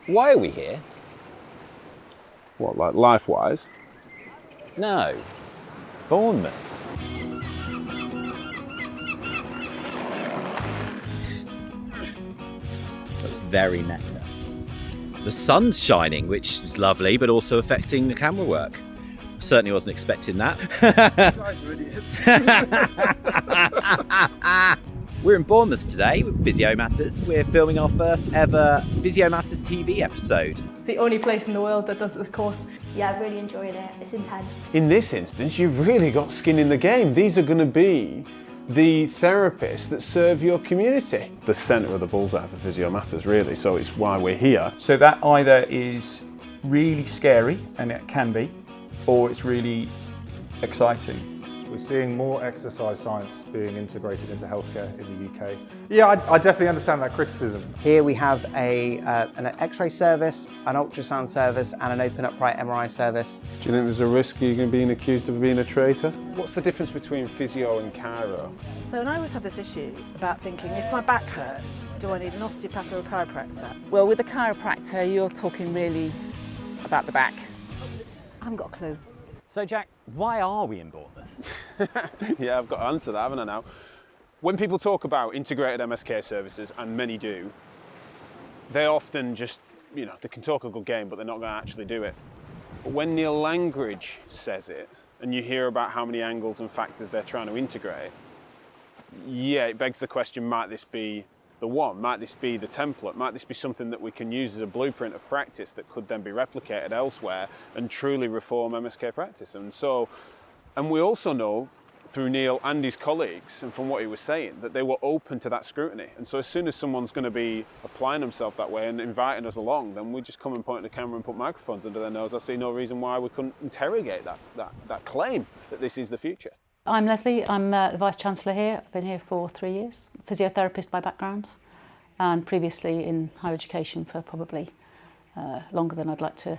Why are we here? What, like life-wise? No. Bournemouth. That's very meta. The sun's shining, which is lovely, but also affecting the camera work. Certainly wasn't expecting that. You guys are idiots. We're in Bournemouth today with Physio Matters. We're filming our first ever Physio Matters TV episode. It's the only place in the world that does this course. Yeah, I've really enjoyed it. It's intense. In this instance, you've really got skin in the game. These are going to be the therapists that serve your community. The centre of the bullseye for Physio Matters, really, so it's why we're here. So that either is really scary, and it can be, or it's really exciting. We're seeing more exercise science being integrated into healthcare in the UK. Yeah, I definitely understand that criticism. Here we have an X-ray service, an ultrasound service and an open upright MRI service. Do you think there's a risk you're going to be accused of being a traitor? What's the difference between physio and chiro? So, and I always have this issue about thinking, if my back hurts, do I need an osteopath or a chiropractor? Well, with a chiropractor, you're talking really about the back. I haven't got a clue. So Jack, why are we in Bournemouth? Yeah, I've got to answer that, haven't I now? When people talk about integrated MSK services, and many do, they often just, they can talk a good game, but they're not going to actually do it. But when Neil Langridge says it, and you hear about how many angles and factors they're trying to integrate, yeah, it begs the question, might this be the one? Might this be the template? Might this be something that we can use as a blueprint of practice that could then be replicated elsewhere and truly reform MSK practice? And we also know through Neil and his colleagues, and from what he was saying, that they were open to that scrutiny. And so as soon as someone's going to be applying themselves that way and inviting us along, then we just come and point at the camera and put microphones under their nose. I see no reason why we couldn't interrogate that claim that this is the future. I'm Leslie, I'm the Vice-Chancellor here. I've been here for 3 years, physiotherapist by background, and previously in higher education for probably longer than I'd like to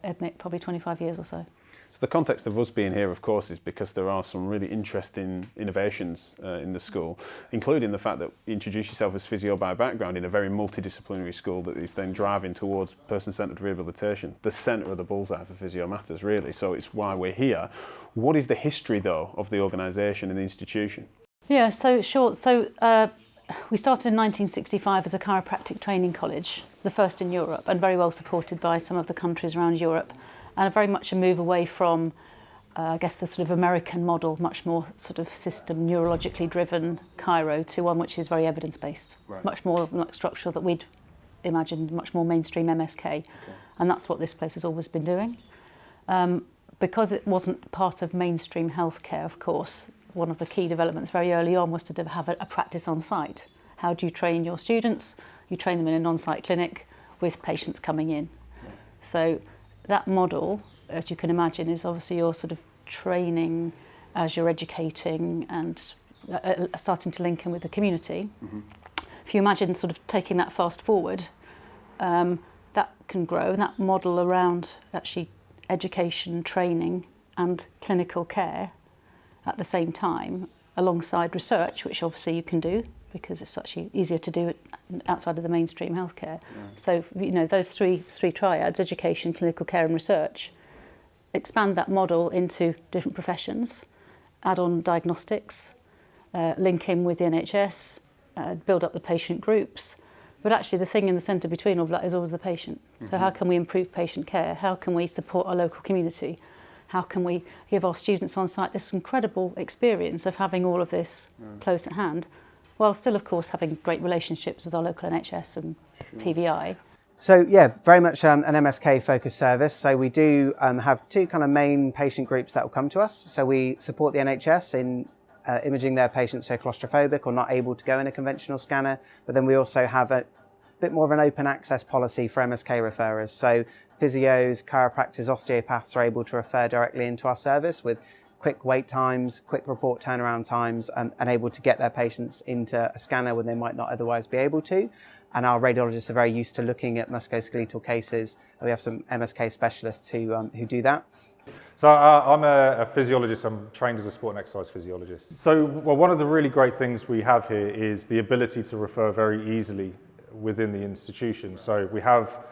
admit, probably 25 years or so. So the context of us being here, of course, is because there are some really interesting innovations in the school, including the fact that you introduce yourself as physio by background in a very multidisciplinary school that is then driving towards person-centred rehabilitation. The centre of the bullseye for Physio Matters, really, so it's why we're here. What is the history, though, of the organisation and the institution? Yeah, so short. So we started in 1965 as a chiropractic training college, the first in Europe, and very well supported by some of the countries around Europe. And very much a move away from, I guess, the sort of American model, much more sort of system, neurologically driven chiro, to one which is very evidence-based, right. Much more like structural that we'd imagined, much more mainstream MSK. Okay. And that's what this place has always been doing. Because it wasn't part of mainstream healthcare, of course, one of the key developments very early on was to have a practice on site. How do you train your students? You train them in an on-site clinic with patients coming in. Yeah. So that model, as you can imagine, is obviously you're sort of training as you're educating and starting to link in with the community. Mm-hmm. If you imagine sort of taking that fast forward, that can grow, and that model around actually education, training and clinical care at the same time, alongside research, which obviously you can do because it's such easier to do it outside of the mainstream healthcare. Yeah. So, those three triads, education, clinical care and research, expand that model into different professions, add on diagnostics, link in with the NHS, build up the patient groups. But actually the thing in the centre between all of that is always the patient. Mm-hmm. So how can we improve patient care? How can we support our local community? How can we give our students on site this incredible experience of having all of this close at hand, while still, of course, having great relationships with our local NHS and PVI. So yeah, very much an MSK focused service. So we do have two kind of main patient groups that will come to us. So we support the NHS in imaging their patients who are claustrophobic or not able to go in a conventional scanner. But then we also have a bit more of an open access policy for MSK referrers. So physios, chiropractors, osteopaths are able to refer directly into our service with quick wait times, quick report turnaround times, and able to get their patients into a scanner when they might not otherwise be able to. And our radiologists are very used to looking at musculoskeletal cases. We have some MSK specialists who do that. So I'm a physiologist. I'm trained as a sport and exercise physiologist. So one of the really great things we have here is the ability to refer very easily within the institution. So we have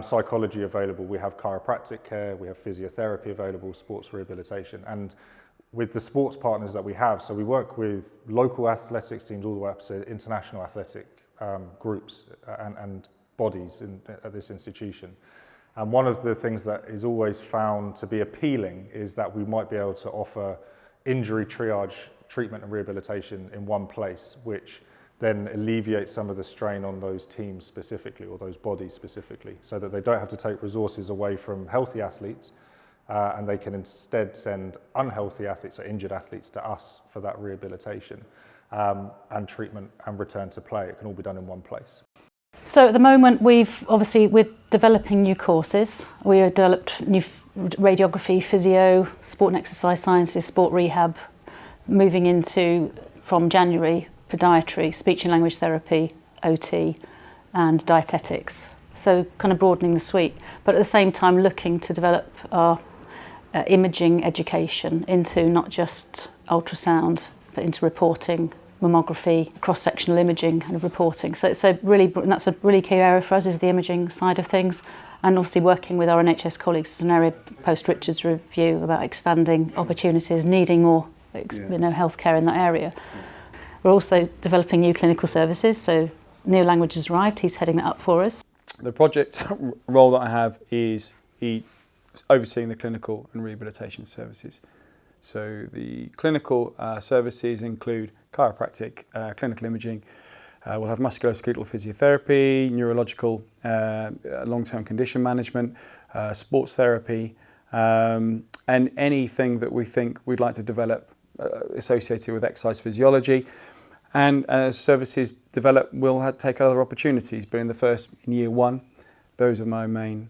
psychology available, we have chiropractic care, we have physiotherapy available, sports rehabilitation. And with the sports partners that we have, so we work with local athletics teams all the way up to international athletic groups and bodies at this institution. And one of the things that is always found to be appealing is that we might be able to offer injury triage, treatment and rehabilitation in one place, which then alleviates some of the strain on those teams specifically, or those bodies specifically, so that they don't have to take resources away from healthy athletes, and they can instead send unhealthy athletes or injured athletes to us for that rehabilitation and treatment and return to play. It can all be done in one place. So at the moment we're developing new courses. We have developed new radiography, physio, sport and exercise sciences, sport rehab, moving into, from January, podiatry, speech and language therapy, OT and dietetics. So kind of broadening the suite, but at the same time looking to develop our imaging education into not just ultrasound, but into reporting, mammography, cross-sectional imaging kind of reporting. So that's a really key area for us, is the imaging side of things. And obviously working with our NHS colleagues, it's an area post-Richards review about expanding opportunities, needing more healthcare in that area. We're also developing new clinical services, so Neil Langridge has arrived, he's heading that up for us. The project role that I have is overseeing the clinical and rehabilitation services. So the clinical services include chiropractic, clinical imaging, we'll have musculoskeletal physiotherapy, neurological long-term condition management, sports therapy, and anything that we think we'd like to develop associated with exercise physiology. And as services develop, we'll take other opportunities, but in year one, those are my main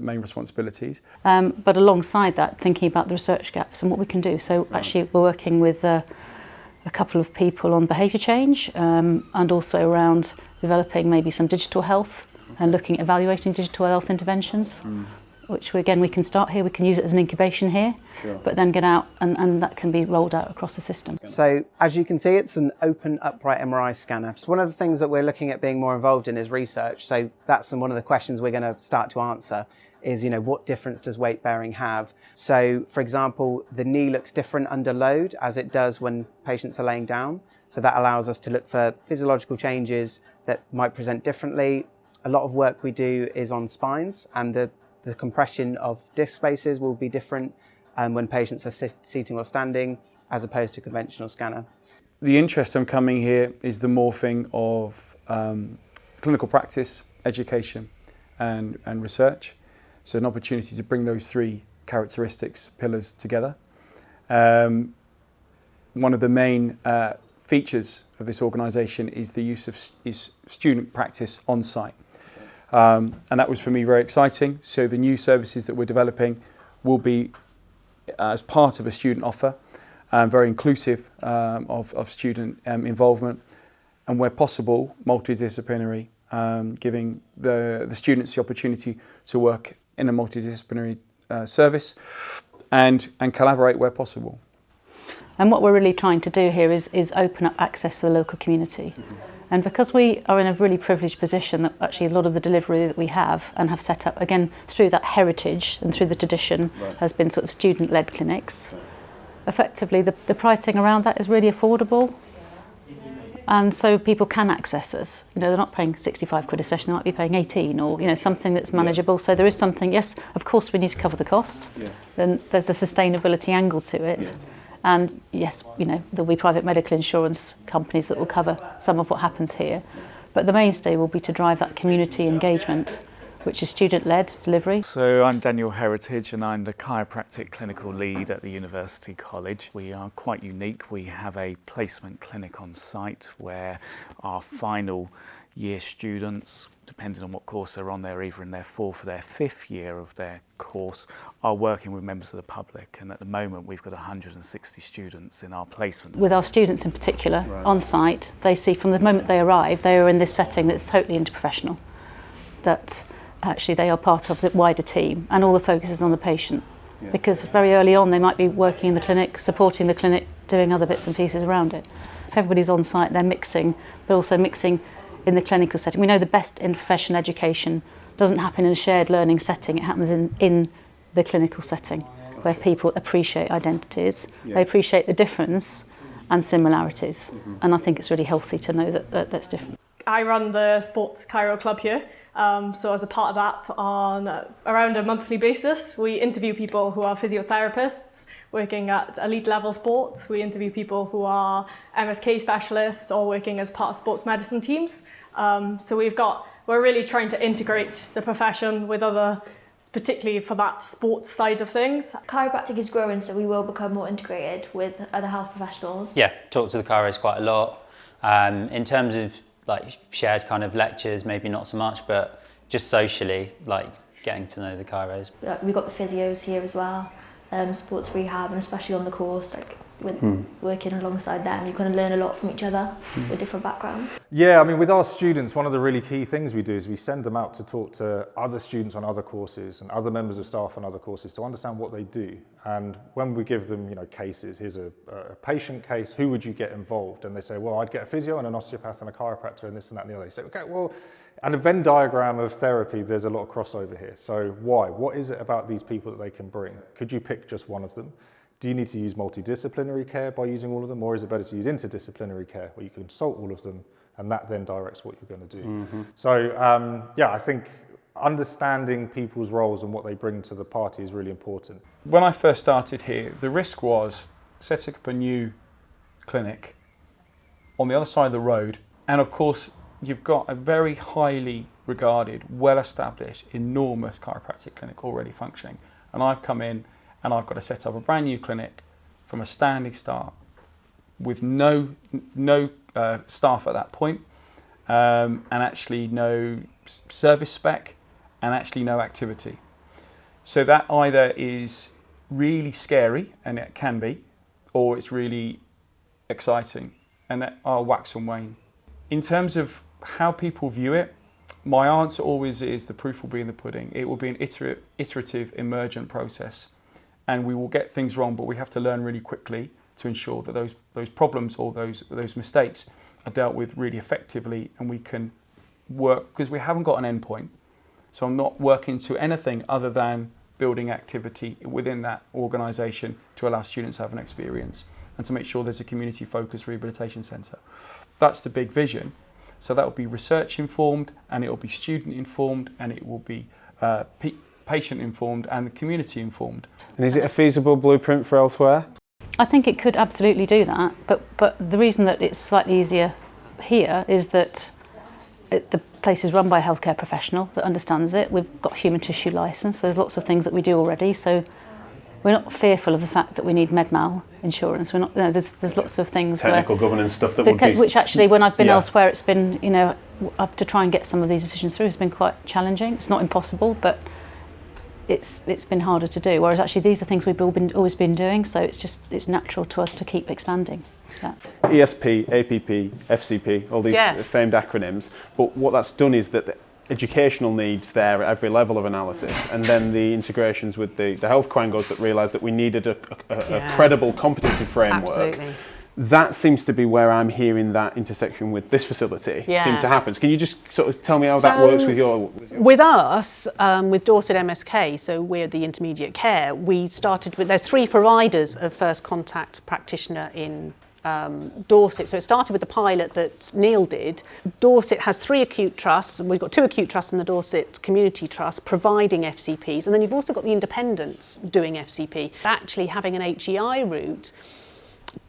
responsibilities. But alongside that, thinking about the research gaps and what we can do. So actually we're working with a couple of people on behaviour change and also around developing maybe some digital health and looking at evaluating digital health interventions, which we can start here, we can use it as an incubation here, but then get out and that can be rolled out across the system. So as you can see, it's an open upright MRI scanner. So one of the things that we're looking at being more involved in is research. So that's one of the questions we're going to start to answer is, what difference does weight bearing have? So for example, the knee looks different under load as it does when patients are laying down. So that allows us to look for physiological changes that might present differently. A lot of work we do is on spines, and the compression of disc spaces will be different when patients are sitting or standing as opposed to conventional scanner. The interest I'm coming here is the morphing of clinical practice, education and research. So an opportunity to bring those three characteristics, pillars together. One of the main features of this organisation is the use of student practice on site. And that was for me very exciting. So the new services that we're developing will be as part of a student offer, very inclusive of student involvement, and where possible, multidisciplinary, giving the students the opportunity to work in a multidisciplinary service and collaborate where possible. And what we're really trying to do here is open up access for the local community. And because we are in a really privileged position that actually a lot of the delivery that we have and have set up, again, through that heritage and through the tradition, has been sort of student-led clinics. Effectively, the pricing around that is really affordable. And so people can access us. They're not paying 65 quid a session, they might be paying 18 or, something that's manageable. So there is something, yes, of course we need to cover the cost. Then there's a sustainability angle to it. And yes, there'll be private medical insurance companies that will cover some of what happens here. But the mainstay will be to drive that community engagement, which is student-led delivery. So I'm Daniel Heritage and I'm the chiropractic clinical lead at the University College. We are quite unique. We have a placement clinic on site where our final year students, depending on what course they're on, they're either in their 4th or their 5th year of their course, are working with members of the public. And at the moment, we've got 160 students in our placement. With our students in particular, on site, they see from the moment they arrive, they are in this setting that's totally interprofessional, that actually they are part of the wider team and all the focus is on the patient. Because very early on, they might be working in the clinic, supporting the clinic, doing other bits and pieces around it. If everybody's on site, they're mixing, but also mixing in the clinical setting. We know the best in professional education doesn't happen in a shared learning setting, it happens in the clinical setting where people appreciate identities, they appreciate the difference and similarities. And I think it's really healthy to know that that's different. I run the sports chiro club here. So as a part of that, on around a monthly basis, we interview people who are physiotherapists working at elite level sports. We interview people who are MSK specialists or working as part of sports medicine teams. So we're really trying to integrate the profession with other, particularly for that sports side of things. Chiropractic is growing, so we will become more integrated with other health professionals. Yeah, talk to the chiros quite a lot. In terms of like shared kind of lectures, maybe not so much, but just socially, like getting to know the chiros. We've got the physios here as well, sports rehab, and especially on the course, like with working alongside them, you kind of learn a lot from each other with different backgrounds. Yeah, I mean, with our students, one of the really key things we do is we send them out to talk to other students on other courses and other members of staff on other courses to understand what they do. And when we give them, cases, here's a patient case, who would you get involved? And they say, well, I'd get a physio and an osteopath and a chiropractor and this and that and the other. You say, okay, well, and a Venn diagram of therapy, there's a lot of crossover here. So why? What is it about these people that they can bring? Could you pick just one of them? Do you need to use multidisciplinary care by using all of them, or is it better to use interdisciplinary care where you consult all of them and that then directs what you're going to do? So I think understanding people's roles and what they bring to the party is really important. When I first started here, the risk was setting up a new clinic on the other side of the road, and of course you've got a very highly regarded, well-established, enormous chiropractic clinic already functioning, and I've come in and I've got to set up a brand new clinic from a standing start with no staff at that point, and actually no service spec and actually no activity. So that either is really scary, and it can be, or it's really exciting, and that I'll wax and wane. In terms of how people view it, my answer always is the proof will be in the pudding. It will be an iterative, emergent process. And we will get things wrong, but we have to learn really quickly to ensure that those problems or those mistakes are dealt with really effectively, and we can work, because we haven't got an end point. So I'm not working to anything other than building activity within that organisation to allow students to have an experience and to make sure there's a community-focused rehabilitation centre. That's the big vision. So that will be research informed, and it will be student informed, and it will be patient informed and community informed. And is it a feasible blueprint for elsewhere? I think it could absolutely do that, but the reason that it's slightly easier here is that the place is run by a healthcare professional that understands it. We've got human tissue licence, so there's lots of things that we do already, so we're not fearful of the fact that we need med-mal insurance. We're not. There's lots of things. Technical governance stuff that would be... Which actually, when I've been elsewhere, it's been, up to try and get some of these decisions through has been quite challenging. It's not impossible, but it's been harder to do. Whereas actually, these are things we've always been doing, so it's natural to us to keep expanding that. ESP, APP, FCP, all these famed acronyms. But what that's done is that the educational needs there at every level of analysis, and then the integrations with the health quangos that realised that we needed a credible competency framework. Absolutely. That seems to be where I'm hearing that intersection with this facility seem to happen. Can you just sort of tell me how that works with your... With us, with Dorset MSK, so we're the intermediate care, we started with, there's 3 providers of first contact practitioner in Dorset. So it started with the pilot that Neil did. Dorset has 3 acute trusts, and we've got 2 acute trusts in the Dorset Community Trust providing FCPs, and then you've also got the independents doing FCP. Actually having an HEI route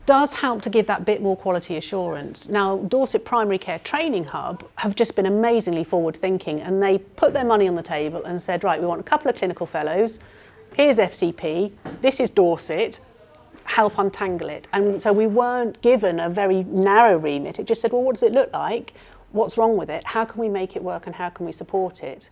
does help to give that bit more quality assurance. Now, Dorset Primary Care Training Hub have just been amazingly forward thinking, and they put their money on the table and said, right, we want a couple of clinical fellows, here's FCP, this is Dorset, help untangle it. And so we weren't given a very narrow remit. It just said, well, what does it look like? What's wrong with it? How can we make it work, and how can we support it?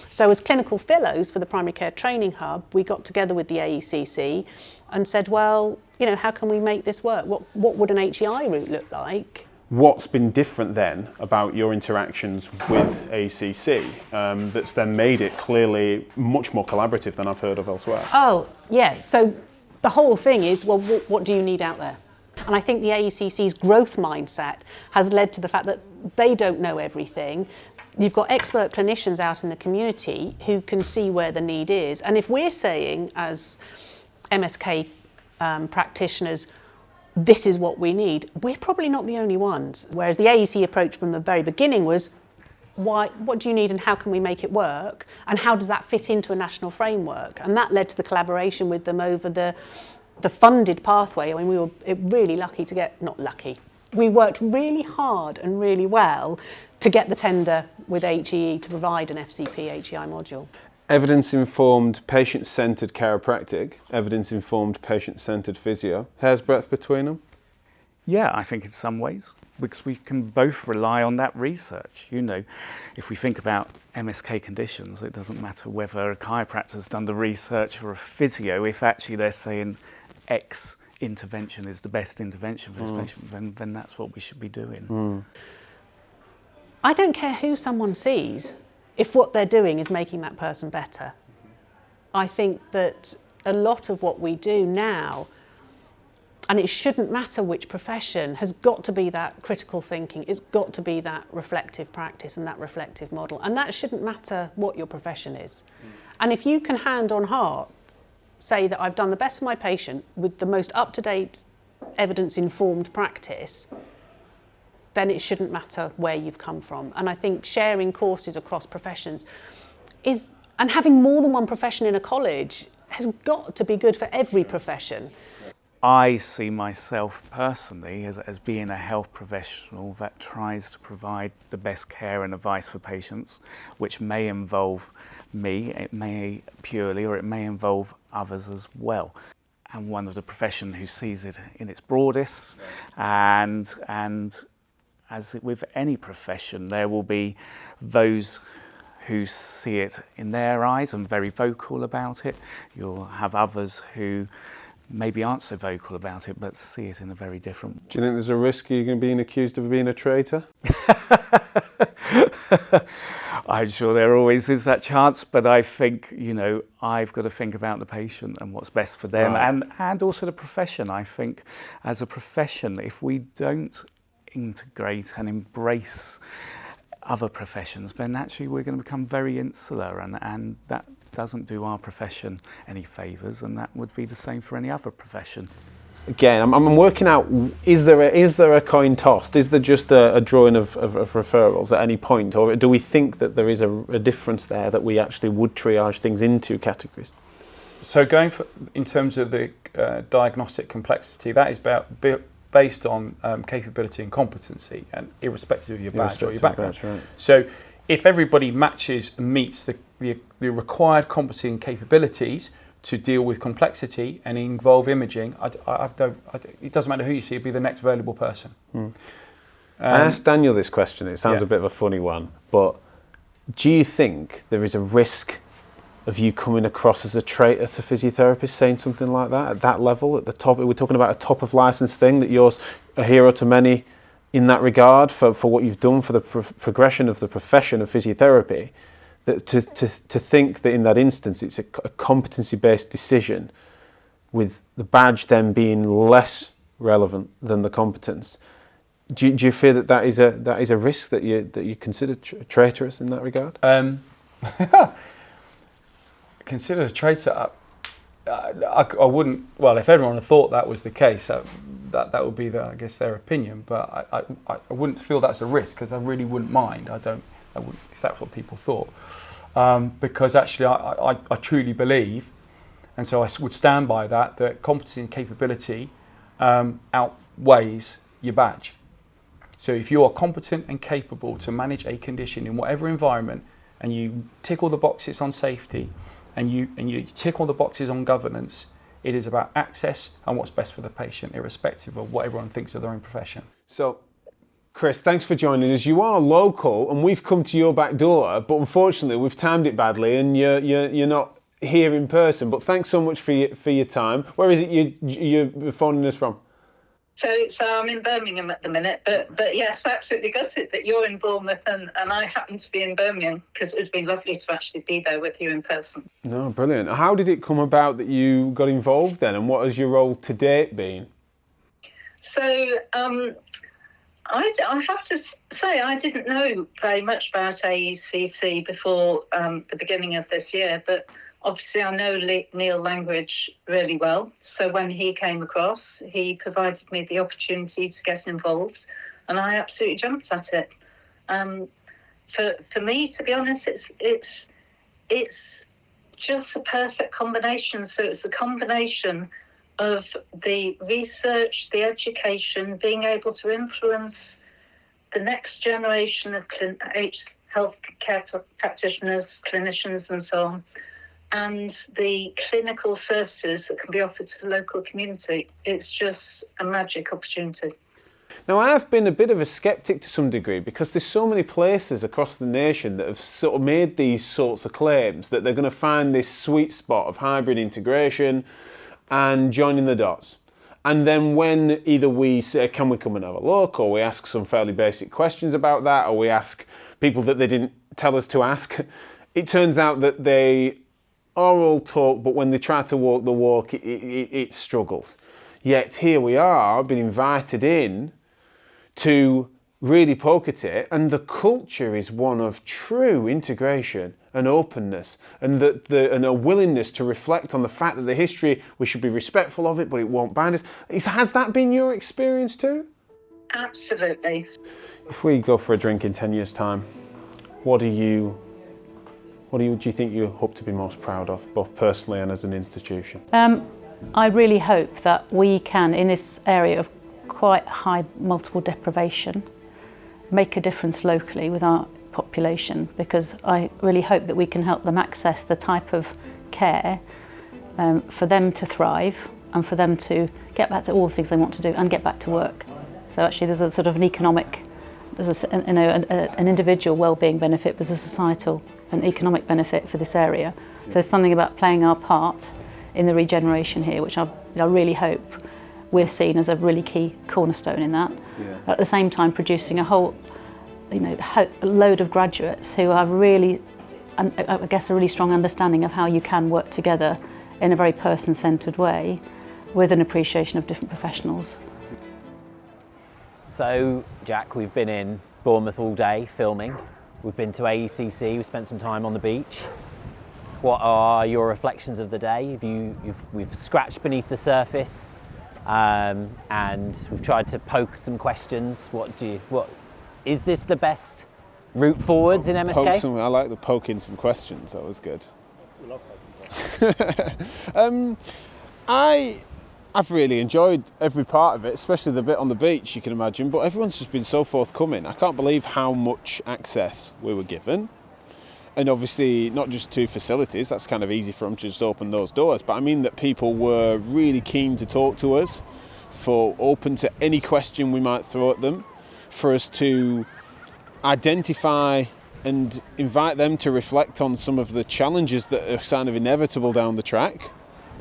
So as clinical fellows for the Primary Care Training Hub, we got together with the AECC and said, well, how can we make this work? What would an HEI route look like? What's been different then about your interactions with AECC that's then made it clearly much more collaborative than I've heard of elsewhere? Oh, yeah. So the whole thing is, well, what do you need out there? And I think the AECC's growth mindset has led to the fact that they don't know everything. You've got expert clinicians out in the community who can see where the need is. And if we're saying as MSK practitioners, this is what we need, we're probably not the only ones. Whereas the AEC approach from the very beginning was, what do you need and how can we make it work? And how does that fit into a national framework? And that led to the collaboration with them over the funded pathway. I mean, we were really lucky to get, not lucky, we worked really hard and really well to get the tender with HEE to provide an FCP HEI module. Evidence-informed, patient-centred chiropractic, evidence-informed, patient-centred physio. Hair's breadth between them? Yeah, I think in some ways, because we can both rely on that research. You know, if we think about MSK conditions, it doesn't matter whether a chiropractor's done the research or a physio, if actually they're saying X intervention is the best intervention for this patient, then that's what we should be doing. I don't care who someone sees, if what they're doing is making that person better. I think that a lot of what we do now, and it shouldn't matter which profession, has got to be that critical thinking. It's got to be that reflective practice and that reflective model. And that shouldn't matter what your profession is. And if you can hand on heart say that I've done the best for my patient with the most up-to-date evidence-informed practice, then it shouldn't matter where you've come from. And I think sharing courses across professions and having more than one profession in a college has got to be good for every profession. I see myself personally as being a health professional that tries to provide the best care and advice for patients, which may involve me, it may purely, or it may involve others as well. And one of the profession who sees it in its broadest, and as with any profession, there will be those who see it in their eyes and very vocal about it. You'll have others who maybe aren't so vocal about it, but see it in a very different. Do you think there's a risk you're going to be accused of being a traitor? I'm sure there always is that chance, but I think, you know, I've got to think about the patient and what's best for them, right. and also the profession. I think as a profession, if we don't integrate and embrace other professions, then actually we're going to become very insular, and that doesn't do our profession any favours, and that would be the same for any other profession. Again, I'm working out, is there a coin toss? Is there just a drawing of referrals at any point, or do we think that there is a difference there, that we actually would triage things into categories? So in terms of the diagnostic complexity, that is based on capability and competency, and irrespective of your badge or your background. Right. So if everybody matches and meets the required competency and capabilities to deal with complexity and involve imaging, it doesn't matter who you see, it'll be the next available person. I asked Daniel this question, it sounds a bit of a funny one, but do you think there is a risk of you coming across as a traitor to physiotherapists, saying something like that at that level, at the top? We're talking about a top of license thing, that you're a hero to many in that regard for what you've done for the progression of the profession of physiotherapy. That to think that in that instance it's a competency-based decision, with the badge then being less relevant than the competence. Do you fear that is a risk that you consider traitorous in that regard? Consider a traitor. I wouldn't. Well, if everyone had thought that was the case, that would be I guess their opinion. But I wouldn't feel that's a risk, because I really wouldn't mind. I wouldn't, if that's what people thought, because actually I truly believe, and so I would stand by that competency and capability outweighs your badge. So if you are competent and capable to manage a condition in whatever environment, and you tick all the boxes on safety, and you tick all the boxes on governance, it is about access and what's best for the patient, irrespective of what everyone thinks of their own profession. So, Chris, thanks for joining us. You are local, and we've come to your back door, but unfortunately we've timed it badly, and you're not here in person. But thanks so much for your time. Where is it you're phoning us from? So I'm in Birmingham at the minute, but yes, absolutely gutted that you're in Bournemouth and I happen to be in Birmingham, because it would be lovely to actually be there with you in person. No, brilliant. How did it come about that you got involved then, and what has your role to date been? So I have to say I didn't know very much about AECC before the beginning of this year, but obviously I know Neil Langridge really well. So when he came across, he provided me the opportunity to get involved, and I absolutely jumped at it. For me, to be honest, it's just a perfect combination. So it's the combination of the research, the education, being able to influence the next generation of healthcare practitioners, clinicians and so on, and the clinical services that can be offered to the local community. It's just a magic opportunity. Now, I have been a bit of a sceptic to some degree because there's so many places across the nation that have sort of made these sorts of claims that they're going to find this sweet spot of hybrid integration and joining the dots. And then when either we say, can we come and have a look, or we ask some fairly basic questions about that, or we ask people that they didn't tell us to ask, it turns out that they are all talk, but when they try to walk the walk, it struggles. Yet here we are, being invited in to really poke at it, and the culture is one of true integration and openness, and and a willingness to reflect on the fact that the history, we should be respectful of it, but it won't bind us. Has that been your experience too? Absolutely. If we go for a drink in 10 years' time, what do you think you hope to be most proud of, both personally and as an institution? I really hope that we can, in this area of quite high multiple deprivation, make a difference locally with our population, because I really hope that we can help them access the type of care for them to thrive and for them to get back to all the things they want to do and get back to work. So actually there's a sort of an economic, there's an individual well-being benefit, there's a societal and economic benefit for this area. So there's something about playing our part in the regeneration here, which I really hope we're seen as a really key cornerstone in that. Yeah. At the same time producing a whole load of graduates who are really, I guess, a really strong understanding of how you can work together in a very person-centred way with an appreciation of different professionals. So, Jack, we've been in Bournemouth all day filming. We've been to AECC, we've spent some time on the beach. What are your reflections of the day? We've scratched beneath the surface and we've tried to poke some questions. Is this the best route forwards in MSK? I like the poking some questions, that was good. We love poking questions. I've really enjoyed every part of it, especially the bit on the beach, you can imagine, but everyone's just been so forthcoming. I can't believe how much access we were given. And obviously not just to facilities, that's kind of easy for them to just open those doors, but I mean that people were really keen to talk to us, open to any question we might throw at them, for us to identify and invite them to reflect on some of the challenges that are kind of inevitable down the track,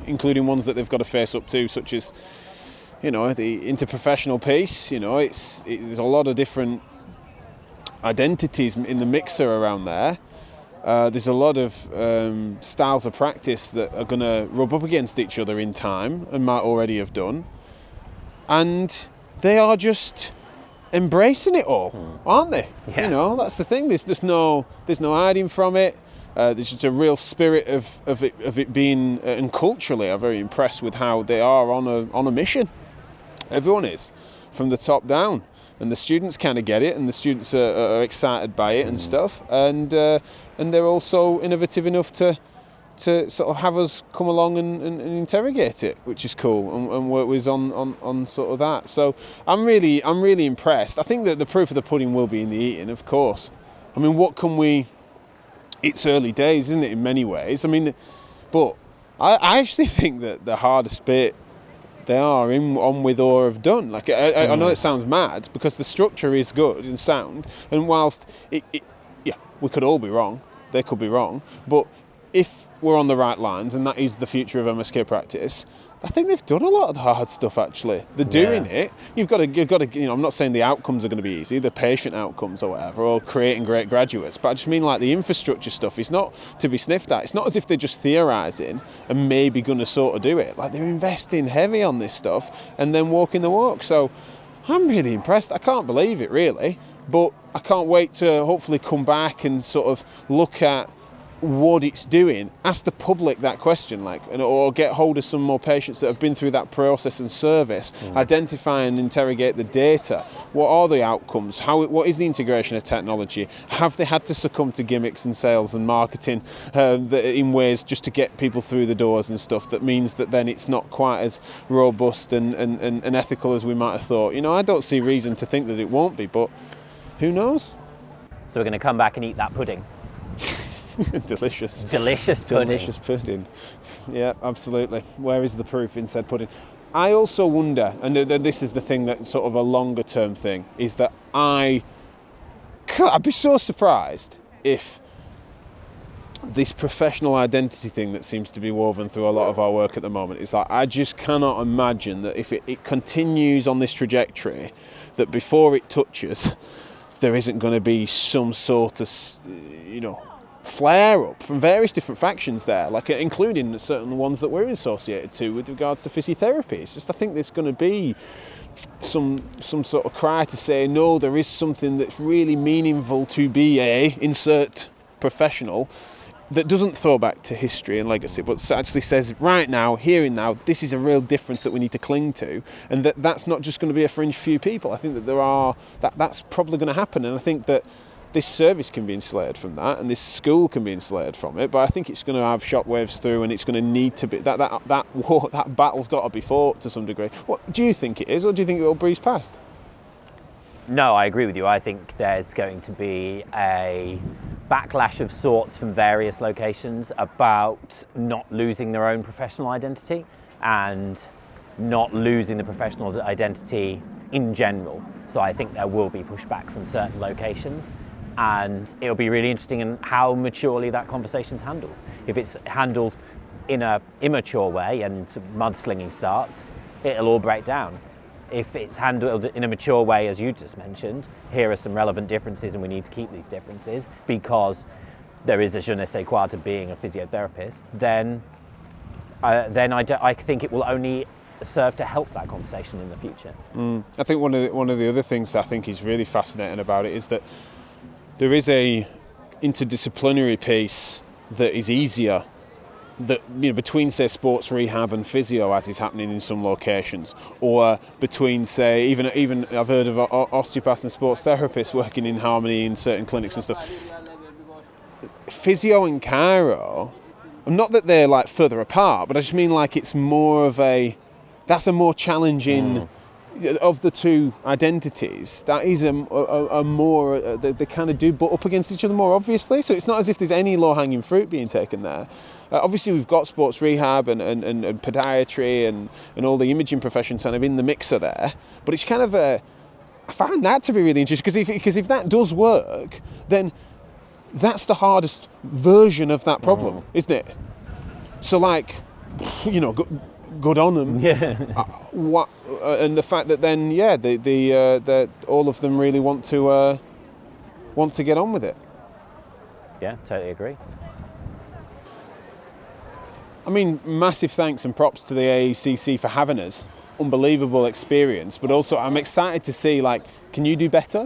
including ones that they've got to face up to, such as, the interprofessional piece. There's a lot of different identities in the mixer around there. There's a lot of styles of practice that are going to rub up against each other in time and might already have done. And they are just embracing it all, aren't they? Yeah. That's the thing. There's no hiding from it. There's just a real spirit of it being, and culturally I'm very impressed with how they are on a mission. Everyone is, from the top down. And the students kind of get it, and the students are excited by it and stuff, and they're also innovative enough to sort of have us come along and interrogate it, which is cool, and work with us on sort of that. So I'm really impressed. I think that the proof of the pudding will be in the eating, of course. I mean, what can we? It's early days, isn't it? In many ways. I mean, but I actually think that the hardest bit they are on with or have done. Like I know it sounds mad because the structure is good and sound, and whilst we could all be wrong, they could be wrong, but if we're on the right lines and that is the future of MSK practice, I think they've done a lot of the hard stuff. Actually, they're doing it. You've got to. I'm not saying the outcomes are going to be easy, the patient outcomes or whatever, or creating great graduates. But I just mean like the infrastructure stuff is not to be sniffed at. It's not as if they're just theorising and maybe going to sort of do it. Like they're investing heavy on this stuff and then walking the walk. So I'm really impressed. I can't believe it, really, but I can't wait to hopefully come back and sort of look at what it's doing, ask the public that question, or get hold of some more patients that have been through that process and service, identify and interrogate the data. What are the outcomes? What is the integration of technology? Have they had to succumb to gimmicks and sales and marketing in ways just to get people through the doors and stuff that means that then it's not quite as robust and ethical as we might have thought? I don't see reason to think that it won't be, but who knows? So we're going to come back and eat that pudding. Delicious. Delicious pudding. Delicious pudding. Yeah, absolutely. Where is the proof in said pudding? I also wonder, and this is the thing that's sort of a longer term thing, is that I'd be so surprised if this professional identity thing that seems to be woven through a lot of our work at the moment is I just cannot imagine that if it continues on this trajectory, that before it touches, there isn't going to be some sort of, flare up from various different factions there, including certain ones that we're associated to with regards to physiotherapy. It's just, I think there's going to be some sort of cry to say, no, there is something that's really meaningful to be insert professional that doesn't throw back to history and legacy, but actually says right now, here and now, this is a real difference that we need to cling to, and that's not just going to be a fringe few people. I think that that's probably going to happen, and I think that this service can be insulated from that, and this school can be insulated from it. But I think it's going to have shockwaves through, and it's going to need to be that battle's got to be fought to some degree. What do you think it is, or do you think it will breeze past? No, I agree with you. I think there's going to be a backlash of sorts from various locations about not losing their own professional identity and not losing the professional identity in general. So I think there will be pushback from certain locations. And it'll be really interesting in how maturely that conversation's handled. If it's handled in an immature way and mudslinging starts, it'll all break down. If it's handled in a mature way, as you just mentioned, here are some relevant differences and we need to keep these differences because there is a je ne sais quoi to being a physiotherapist, then I think it will only serve to help that conversation in the future. I think one of the other things I think is really fascinating about it is that there is a interdisciplinary piece that is easier between, say, sports rehab and physio, as is happening in some locations, or between, say, even I've heard of osteopaths and sports therapists working in harmony in certain clinics and stuff. Physio and chiro, not that they're further apart, but I just mean it's more of that's a more challenging of the two identities. That is a more they kind of do butt up against each other more obviously. So it's not as if there's any low-hanging fruit being taken there. Obviously, we've got sports rehab and podiatry and all the imaging professions kind of in the mixer there. But it's kind of I find that to be really interesting because if that does work, then that's the hardest version of that problem, isn't it? So good on them. Yeah. And the fact that then, the all of them really want to get on with it. Yeah, totally agree. I mean, massive thanks and props to the AECC for having us. Unbelievable experience, but also I'm excited to see can you do better?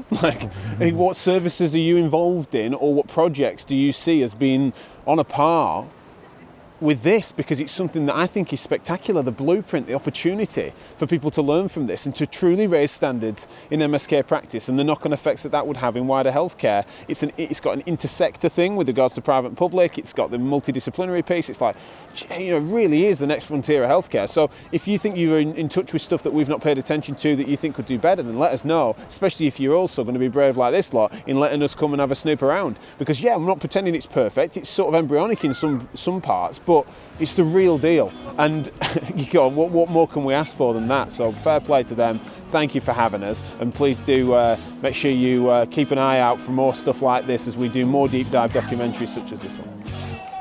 What services are you involved in, or what projects do you see as being on a par with this, because it's something that I think is spectacular, the blueprint, the opportunity for people to learn from this and to truly raise standards in MSK practice and the knock-on effects that would have in wider healthcare. It's got an intersector thing with regards to private and public, it's got the multidisciplinary piece, it's really is the next frontier of healthcare. So if you think you're in touch with stuff that we've not paid attention to that you think could do better, then let us know, especially if you're also going to be brave like this lot in letting us come and have a snoop around. Because I'm not pretending it's perfect, it's sort of embryonic in some parts, but it's the real deal, and what more can we ask for than that? So fair play to them. Thank you for having us, and please do make sure you keep an eye out for more stuff like this as we do more deep dive documentaries such as this one.